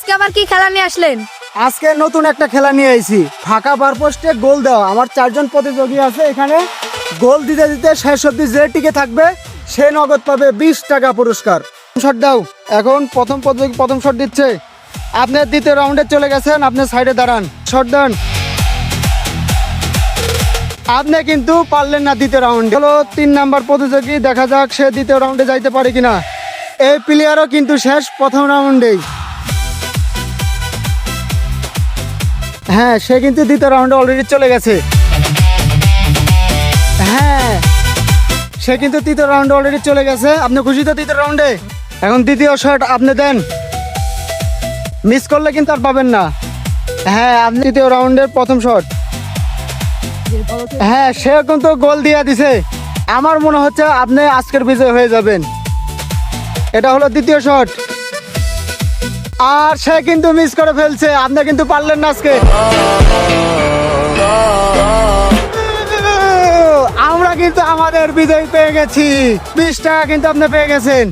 আজকে আবার কি খেলা নিয়ে আসলেন? আজকে নতুন একটা খেলা নিয়ে আইছি, ফাঁকা বার পোস্টে গোল দেওয়া। আমার 4 জন প্রতিযোগী আছে এখানে। গোল দিতে দিতে শেষ অবধি যে টিকে থাকবে সে নগদ পাবে 20 টাকা পুরস্কার। শট দাও। এখন প্রথম প্রতিযোগী প্রথম শট দিচ্ছে। আপনি দ্বিতীয় রাউন্ডে চলে গেছেন, আপনি সাইডে দাঁড়ান, শট দেন। আপনি কিন্তু পারলেন না দ্বিতীয় রাউন্ডে। হলো 3 নাম্বার প্রতিযোগী, দেখা যাক সে দ্বিতীয় রাউন্ডে যাইতে পারে কিনা। এই প্লেয়ারও কিন্তু শেষ প্রথম রাউন্ডেই। হ্যাঁ, সে কিন্তু দ্বিতীয় রাউন্ডে অলরেডি চলে গেছে। হ্যাঁ, সে কিন্তু তৃতীয় রাউন্ডে অলরেডি চলে গেছে। আপনি খুশি তো তৃতীয় রাউন্ডে? এখন দ্বিতীয় শট আপনি দেন, মিস করলে কিন্তু আর পাবেন না। হ্যাঁ, আপনি তৃতীয় রাউন্ডের প্রথম শট। হ্যাঁ, সে কিন্তু গোল দিয়ে দিছে। আমার মনে হচ্ছে আপনি আজকের বিজয় হয়ে যাবেন। এটা হলো দ্বিতীয় শট, আর সে কিন্তু মিস করে ফেলছে। আপনি কিন্তু পারলেন না আজকে। আমরা কিন্তু আমাদের বিজয় পেয়ে গেছি। 20 টাকা কিন্তু আপনি পেয়ে গেছেন।